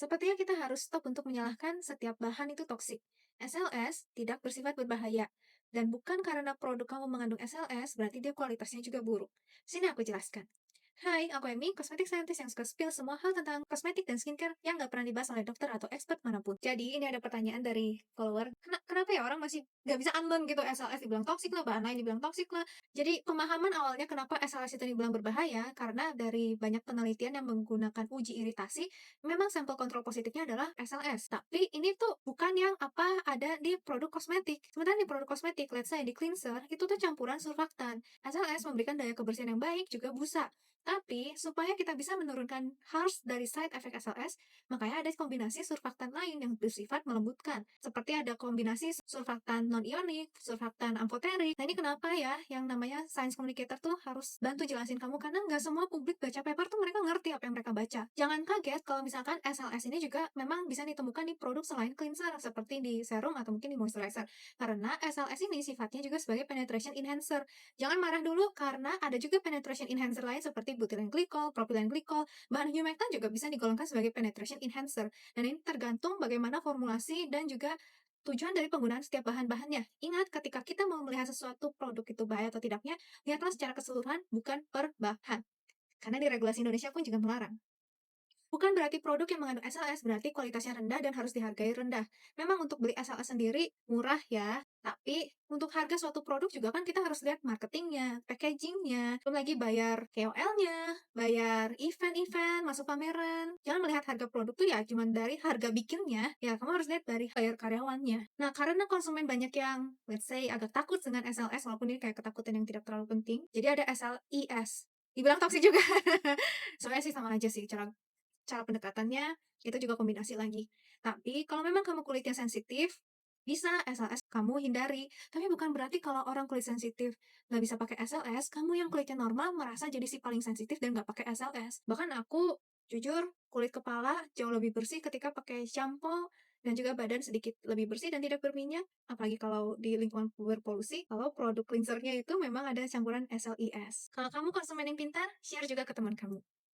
Sepertinya kita harus stop untuk menyalahkan setiap bahan itu toksik. SLS tidak bersifat berbahaya. Dan bukan karena produk kamu mengandung SLS, berarti dia kualitasnya juga buruk. Sini aku jelaskan. Hai, aku Emi, kosmetik scientist yang suka spill semua hal tentang kosmetik dan skincare yang nggak pernah dibahas oleh dokter atau expert manapun. Jadi, ini ada pertanyaan dari follower. Kenapa ya orang masih nggak bisa unlearn gitu SLS dibilang toksik lah, bahan lain dibilang toksik lah. Jadi, pemahaman awalnya kenapa SLS itu dibilang berbahaya, karena dari banyak penelitian yang menggunakan uji iritasi, memang sampel kontrol positifnya adalah SLS. Tapi ini tuh bukan yang apa ada di produk kosmetik. Sementara di produk kosmetik, let's say di cleanser, itu tuh campuran surfaktan. SLS memberikan daya kebersihan yang baik juga busa. Tapi, supaya kita bisa menurunkan harsh dari side effect SLS, makanya ada kombinasi surfaktan lain yang bersifat melembutkan. Seperti ada kombinasi surfaktan non-ionik, surfaktan amphoteric. Nah, ini kenapa ya yang namanya science communicator tuh harus bantu jelasin kamu, karena nggak semua publik baca paper tuh mereka ngerti apa yang mereka baca. Jangan kaget kalau misalkan SLS ini juga memang bisa ditemukan di produk selain cleanser, seperti di serum atau mungkin di moisturizer. Karena SLS ini sifatnya juga sebagai penetration enhancer. Jangan marah dulu karena ada juga penetration enhancer lain seperti butylene glycol, propylene glycol, bahan humectant juga bisa digolongkan sebagai penetration enhancer. Dan ini tergantung bagaimana formulasi dan juga tujuan dari penggunaan setiap bahan-bahannya. Ingat, ketika kita mau melihat sesuatu produk itu bahaya atau tidaknya, lihatlah secara keseluruhan, bukan per bahan. Karena di regulasi Indonesia pun juga melarang. Bukan berarti produk yang mengandung SLS berarti kualitasnya rendah dan harus dihargai rendah. Memang untuk beli SLS sendiri murah ya, tapi untuk harga suatu produk juga kan kita harus lihat marketingnya, packagingnya, belum lagi bayar KOL-nya, bayar event-event, masuk pameran. Jangan melihat harga produk tuh ya cuma dari harga bikinnya, ya kamu harus lihat dari bayar karyawannya. Nah, karena konsumen banyak yang, let's say, agak takut dengan SLS, walaupun ini kayak ketakutan yang tidak terlalu penting, jadi ada SLIS. Dibilang toksik juga. Soalnya sih sama aja sih, cara cara pendekatannya itu juga kombinasi lagi. Tapi kalau memang kamu kulitnya sensitif, bisa SLS kamu hindari. Tapi bukan berarti kalau orang kulit sensitif nggak bisa pakai SLS, kamu yang kulitnya normal merasa jadi si paling sensitif dan nggak pakai SLS. Bahkan aku, jujur, kulit kepala jauh lebih bersih ketika pakai shampoo dan juga badan sedikit lebih bersih dan tidak berminyak. Apalagi kalau di lingkungan berpolusi, kalau produk cleansernya itu memang ada campuran SLIS. Kalau kamu konsumen yang pintar, share juga ke teman kamu.